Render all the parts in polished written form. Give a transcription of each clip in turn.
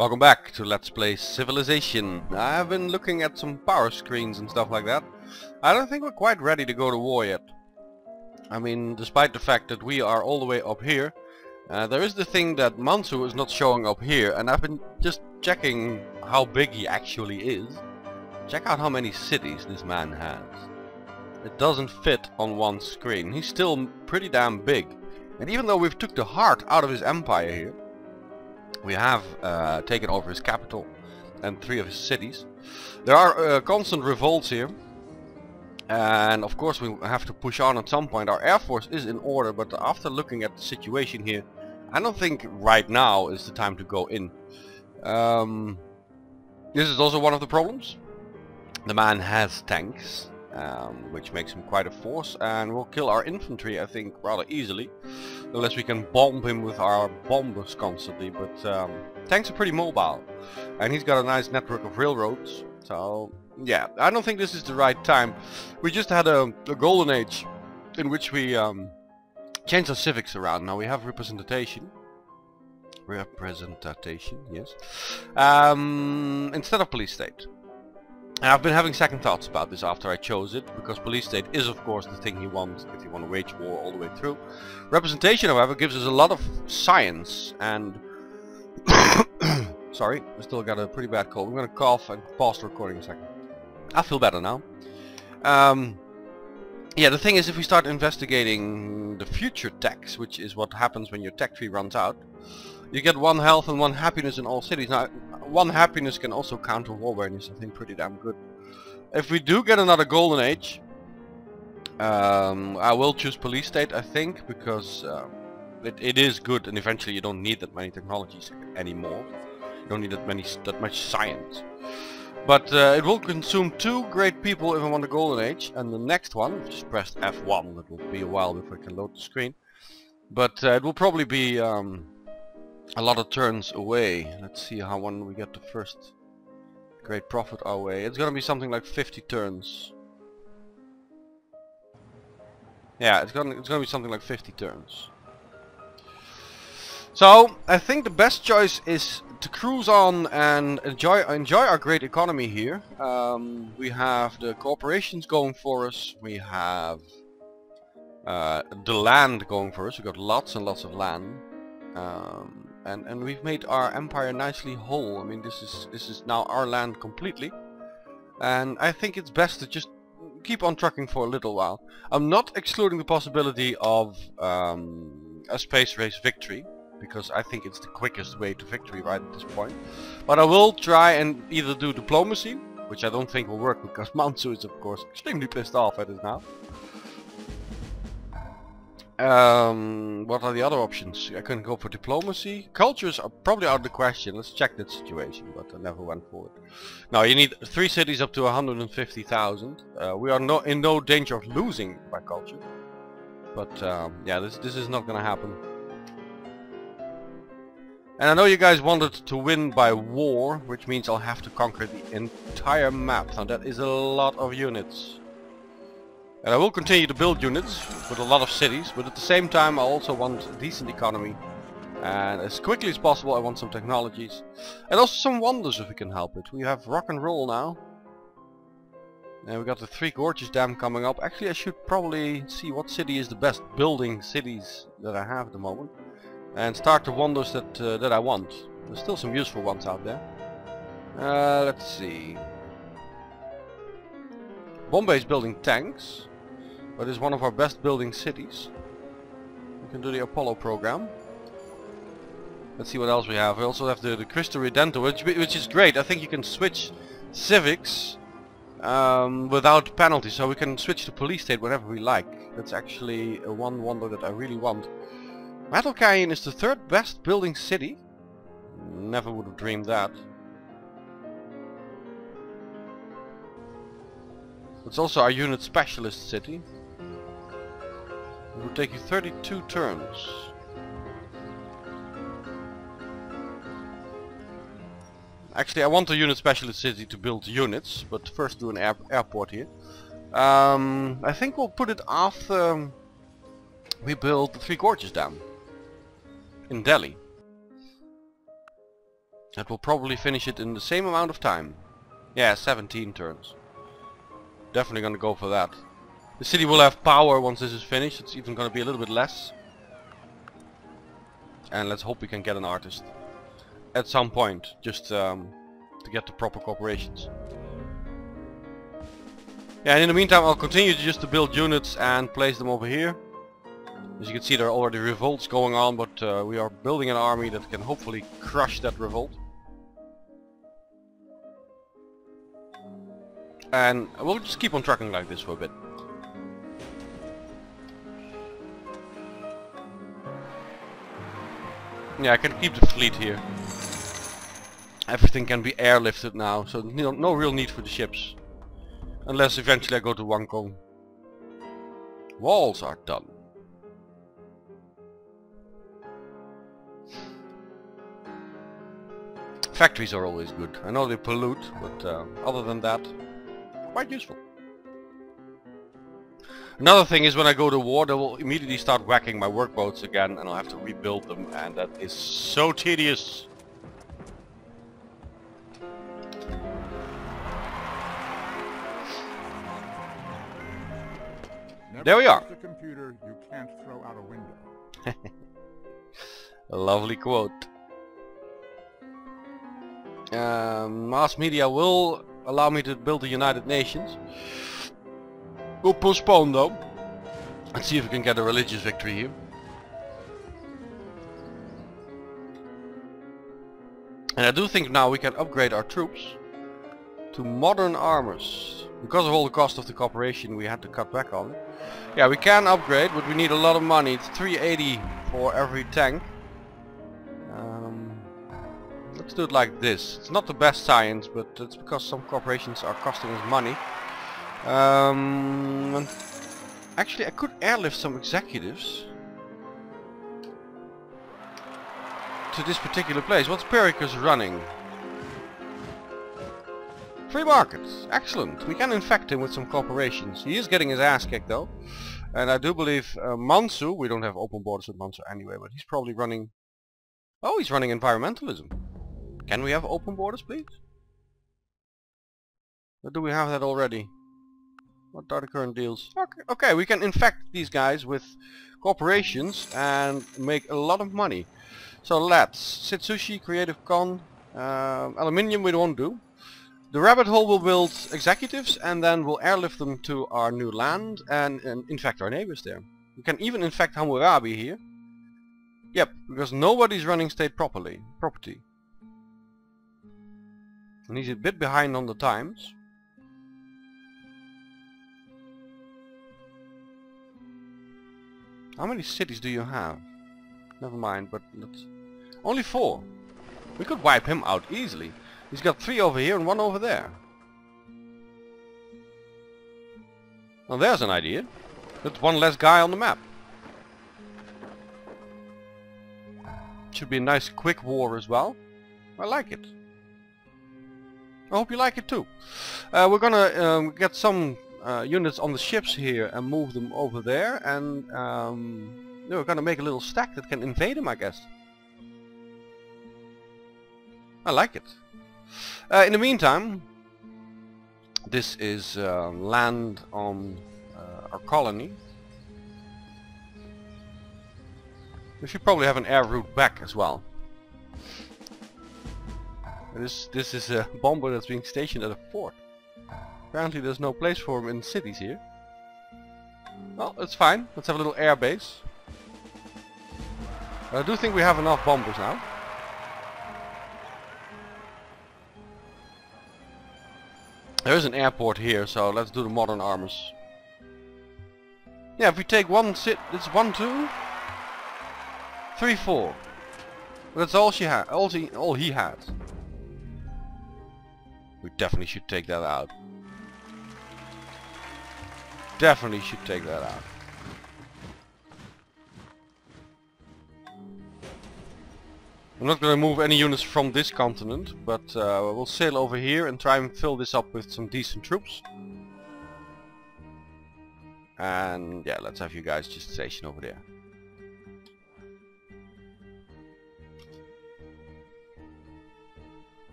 Welcome back to Let's Play Civilization. I've been looking at some power screens and stuff like that. I don't think we're quite ready to go to war yet. I mean, despite the fact that we are all the way up here, there is the thing that Mansu is not showing up here, and I've been just checking how big he actually is. Check out how many cities this man has. It doesn't fit on one screen. He's still pretty damn big. And even though we've took the heart out of his empire here, we have taken over his capital and 3 of his cities. There are constant revolts here. And of course we have to push on at some point. Our air force is in order, but after looking at the situation here, I don't think right now is the time to go in. This is also one of the problems. The man has tanks, which makes him quite a force, and will kill our infantry, I think, rather easily. Unless we can bomb him with our bombers constantly, but tanks are pretty mobile. And he's got a nice network of railroads, so yeah, I don't think this is the right time. We just had a golden age in which we changed our civics around. Now we have representation. Yes. Instead of police state. And I've been having second thoughts about this after I chose it, because police state is of course the thing he wants if you want to wage war all the way through. Representation, however, gives us a lot of science and sorry, I still got a pretty bad cold. I'm gonna cough and pause the recording a second. I feel better now. Yeah, the thing is, if we start investigating the future techs, which is what happens when your tech tree runs out, you get 1 health and 1 happiness in all cities. Now, 1 happiness can also counter war awareness, I think, pretty damn good. If we do get another golden age, I will choose police state, I think, because it is good, and eventually you don't need that many technologies anymore. You don't need that much science. But it will consume 2 great people if I want a golden age, and the next one, just pressed F1, it will be a while before I can load the screen. But it will probably be a lot of turns away. Let's see how when we get the first great profit our way. It's gonna be something like 50 turns. Yeah, it's gonna be something like 50 turns. So I think the best choice is to cruise on and enjoy our great economy here. We have the corporations going for us. We have the land going for us. We've got lots and lots of land. And we've made our empire nicely whole. I mean, this is now our land completely, and I think it's best to just keep on trucking for a little while. I'm not excluding the possibility of a space race victory, because I think it's the quickest way to victory right at this point. But I will try and either do diplomacy, which I don't think will work because Mansu is of course extremely pissed off at us now. What are the other options? I can go for diplomacy. Cultures are probably out of the question. Let's check that situation, but I never went for it. Now you need 3 cities up to 150,000. We are in no danger of losing by culture, but yeah, this is not gonna happen. And I know you guys wanted to win by war, which means I'll have to conquer the entire map. Now that is a lot of units. And I will continue to build units with a lot of cities, but at the same time I also want a decent economy. And as quickly as possible I want some technologies. And also some wonders if we can help it. We have rock and roll now. And we got the 3 Gorges Dam coming up. Actually I should probably see what city is the best building cities that I have at the moment. And start the wonders that I want. There's still some useful ones out there. Let's see. Bombay is building tanks, but is one of our best building cities. We can do the Apollo program. Let's see what else we have. We also have the Cristo Redento, which is great. I think you can switch civics without penalty, so we can switch to police state whenever we like. That's actually one wonder that I really want. Metal Canyon is the 3rd best building city. Never would have dreamed that. It's also our unit specialist city. It will take you 32 turns. Actually I want a unit specialist city to build units, but first do an airport here. I think we'll put it after we build the 3 Gorges Dam in Delhi. That will probably finish it in the same amount of time. Yeah, 17 turns. Definitely gonna go for that. The city will have power once this is finished. It's even gonna be a little bit less. And let's hope we can get an artist at some point, just to get the proper corporations. Yeah, and in the meantime I'll continue just to build units and place them over here. As you can see, there are already revolts going on, but we are building an army that can hopefully crush that revolt. And we'll just keep on trucking like this for a bit. Yeah, I can keep the fleet here. Everything can be airlifted now, so no real need for the ships. Unless eventually I go to Wangkong. Walls are done. Factories are always good. I know they pollute, but other than that, quite useful. Another thing is when I go to war, they will immediately start whacking my workboats again, and I'll have to rebuild them, and that is so tedious. There we are. A computer you can't throw out a window. A lovely quote. Mass media will allow me to build the United Nations. We'll postpone though. Let's see if we can get a religious victory here. And I do think now we can upgrade our troops to modern armors. Because of all the cost of the corporation, we had to cut back on it. Yeah, we can upgrade, but we need a lot of money. It's 380 for every tank. Let's do it like this. It's not the best science, but it's because some corporations are costing us money. Actually, I could airlift some executives to this particular place. What's Pericus running? Free markets. Excellent. We can infect him with some corporations. He is getting his ass kicked though. And I do believe Mansu, we don't have open borders with Mansu anyway, but he's probably running... Oh, he's running environmentalism. Can we have open borders, please? Or do we have that already? What are the current deals? Okay, we can infect these guys with corporations and make a lot of money. So let's Sitsushi, Creative Con, aluminium we won't do. The rabbit hole will build executives and then we'll airlift them to our new land and infect our neighbors there. We can even infect Hammurabi here. Yep, because nobody's running state property. And he's a bit behind on the times. How many cities do you have? Never mind, but let's... Only 4. We could wipe him out easily. He's got 3 over here and 1 over there. Well, there's an idea. That's 1 less guy on the map. Should be a nice quick war as well. I like it. I hope you like it too. We're gonna get some units on the ships here and move them over there, and we're gonna make a little stack that can invade them, I guess. I like it. In the meantime, this is land on our colony. We should probably have an air route back as well. This is a bomber that's being stationed at a fort. Apparently there's no place for him in cities here. Well, it's fine. Let's have a little air base. I do think we have enough bombers now. There is an airport here, so let's do the modern armors. Yeah, if we take one it's 1, 2, 3, 4. That's all she had. All he had. We definitely should take that out. Definitely should take that out. I'm not going to move any units from this continent, but we'll sail over here and try and fill this up with some decent troops. And yeah, let's have you guys just station over there.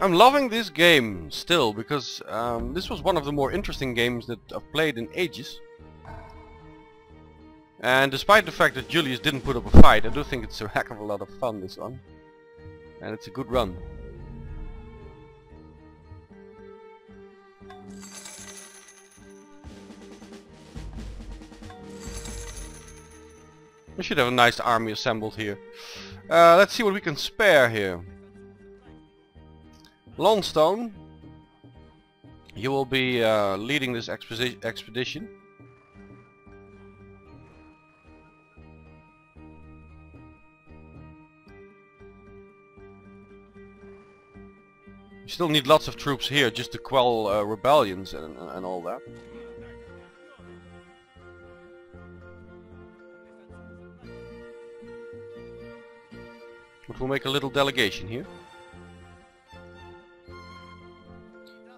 I'm loving this game still because this was one of the more interesting games that I've played in ages. And despite the fact that Julius didn't put up a fight, I do think it's a heck of a lot of fun, this one. And it's a good run. We should have a nice army assembled here. Let's see what we can spare here. Longstone, you will be leading this expedition. You still need lots of troops here just to quell rebellions and all that. But we'll make a little delegation here.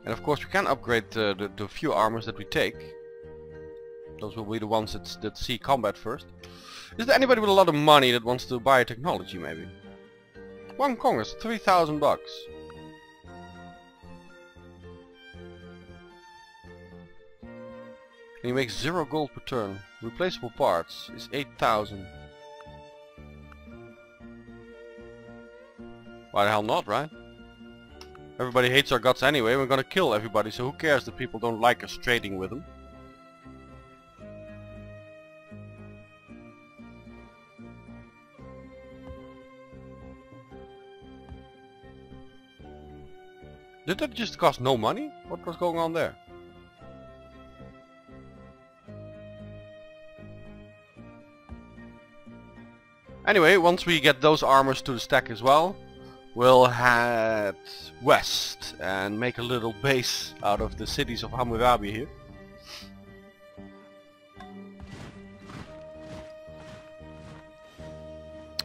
And of course we can upgrade the few armors that we take. Those will be the ones that see combat first. Is there anybody with a lot of money that wants to buy a technology maybe? One Congress, 3,000 bucks. And he makes 0 gold per turn. Replaceable parts is 8,000. Why the hell not, right? Everybody hates our guts anyway, we're gonna kill everybody, so who cares that people don't like us trading with them? Did that just cost no money? What was going on there? Anyway, once we get those armors to the stack as well, we'll head west and make a little base out of the cities of Hammurabi here.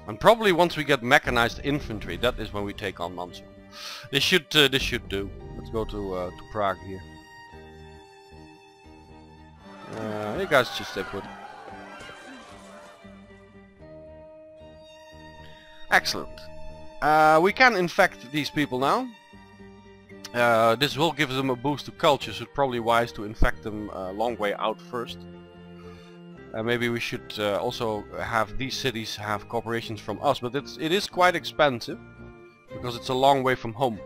And probably once we get mechanized infantry, that is when we take on Manso. This should do. Let's go to Prague here. You guys just stay put. Excellent. We can infect these people now. This will give them a boost to culture, so it's probably wise to infect them a long way out first. Maybe we should also have these cities have corporations from us, but it is quite expensive because it's a long way from home.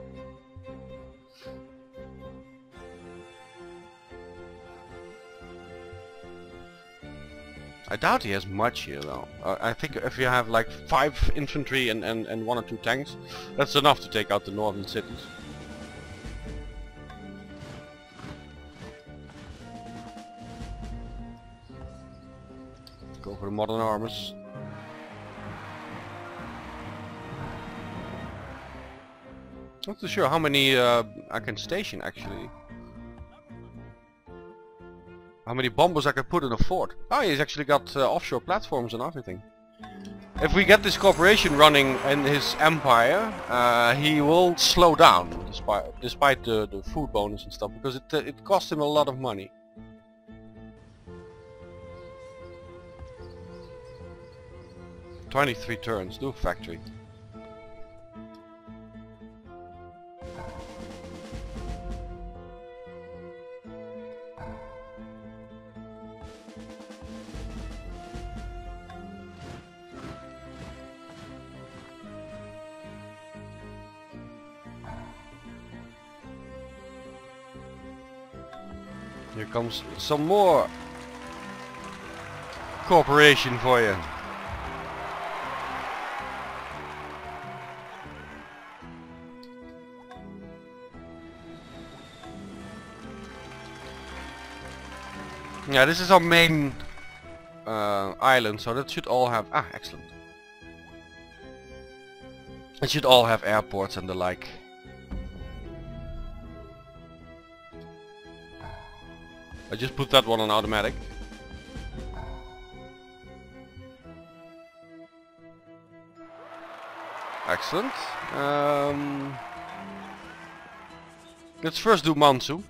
I doubt he has much here though. I think if you have like 5 infantry and 1 or 2 tanks, that's enough to take out the northern cities. Go for the modern armors. Not too sure how many I can station actually. How many bombers I can put in a fort. Oh, he's actually got offshore platforms and everything. If we get this corporation running in his empire, he will slow down despite the food bonus and stuff, because it costs him a lot of money. "23 turns, do a factory." Here comes some more cooperation for you. Yeah, this is our main island, so that should all have... Ah, excellent. It should all have airports and the like. I just put that one on automatic. Excellent. Let's first do Mansu.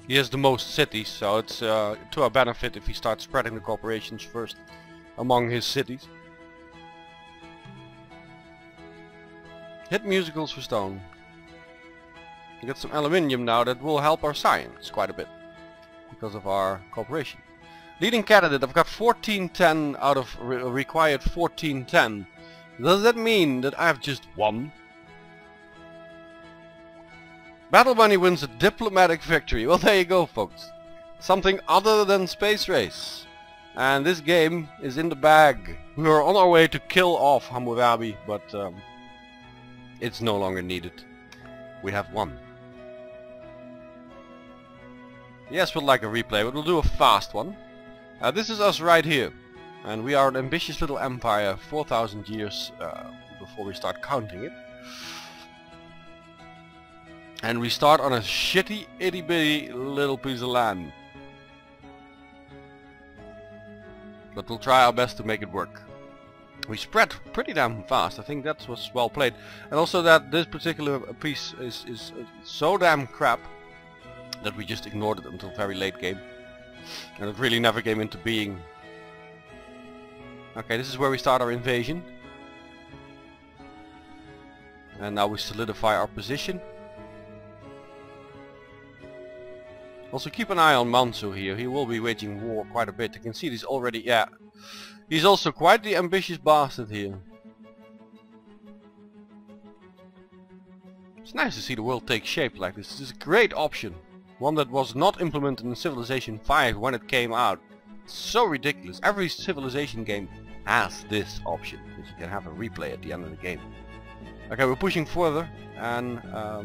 He has the most cities, so it's to our benefit if he starts spreading the corporations first among his cities. Hit musicals for stone. We get some aluminium now that will help our science quite a bit because of our cooperation. Leading candidate, I've got 1410 out of required 1410. Does that mean that I have just won? Battle Bunny wins a diplomatic victory. Well, there you go, folks. Something other than Space Race. And this game is in the bag. We are on our way to kill off Hammurabi, but it's no longer needed. We have won. Yes, we'd like a replay, but we'll do a fast one. This is us right here. And we are an ambitious little empire, 4,000 years before we start counting it. And we start on a shitty, itty bitty little piece of land. But we'll try our best to make it work. We spread pretty damn fast. I think that was well played. And also that this particular piece is so damn crap that we just ignored it until very late game. And it really never came into being. Okay, this is where we start our invasion. And now we solidify our position. Also keep an eye on Mansu here. He will be waging war quite a bit. You can see he's already, yeah. He's also quite the ambitious bastard here. It's nice to see the world take shape like this. This is a great option. One that was not implemented in Civilization 5 when it came out. It's so ridiculous. Every Civilization game has this option. That you can have a replay at the end of the game. Okay, we're pushing further. And I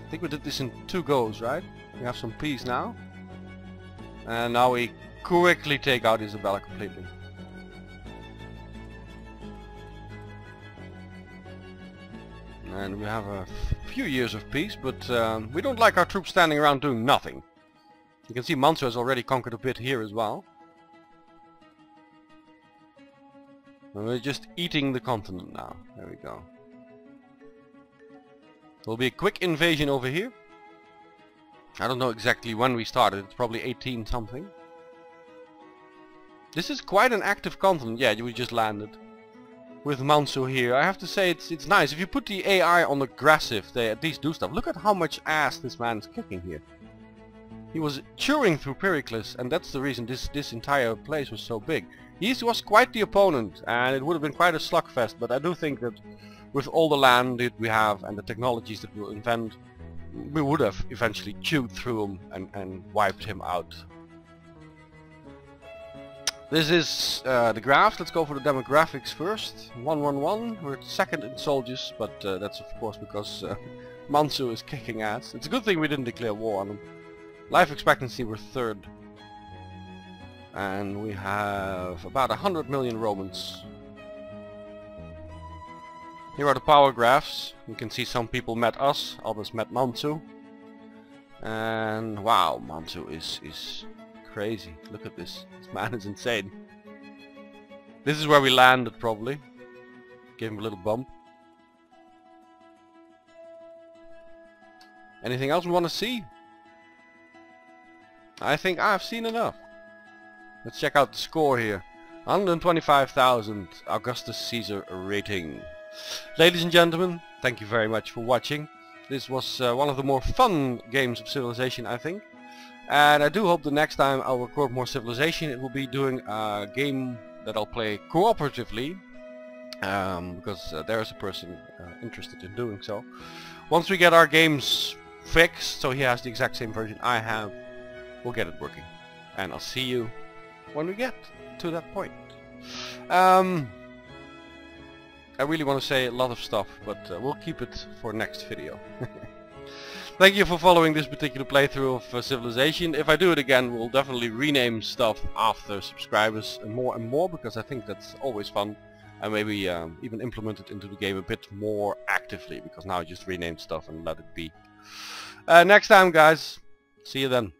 think we did this in 2 goes, right? We have some peace now. And now we quickly take out Isabella completely. And we have a few years of peace, but we don't like our troops standing around doing nothing. You can see Mansu has already conquered a bit here as well. And we're just eating the continent now. There we go. There'll be a quick invasion over here. I don't know exactly when we started. It's probably 18 something. This is quite an active continent. Yeah, we just landed. With Mansu here. I have to say it's nice. If you put the AI on aggressive, they at least do stuff. Look at how much ass this man's kicking here. He was chewing through Pericles, and that's the reason this entire place was so big. He was quite the opponent, and it would have been quite a slugfest, but I do think that with all the land that we have and the technologies that we'll invent, we would have eventually chewed through him and wiped him out. This is the graphs. Let's go for the demographics first. 111. We're second in soldiers, but that's of course because Mansu is kicking ass. It's a good thing we didn't declare war on him. Life expectancy we're third. And we have about 100 million Romans. Here are the power graphs. You can see some people met us, others met Mansu. And wow, Mansu is crazy. Look at this. This man is insane. This is where we landed probably. Give him a little bump. Anything else we want to see? I think I've seen enough. Let's check out the score here. 125,000 Augustus Caesar rating. Ladies and gentlemen, thank you very much for watching. This was one of the more fun games of Civilization, I think. And I do hope the next time I'll record more Civilization, it will be doing a game that I'll play cooperatively. Because there is a person interested in doing so. Once we get our games fixed, so he has the exact same version I have, we'll get it working. And I'll see you when we get to that point. I really want to say a lot of stuff, but we'll keep it for next video. Thank you for following this particular playthrough of Civilization. If I do it again, we'll definitely rename stuff after subscribers and more, because I think that's always fun. And maybe even implement it into the game a bit more actively, because now I just renamed stuff and let it be. Next time, guys. See you then.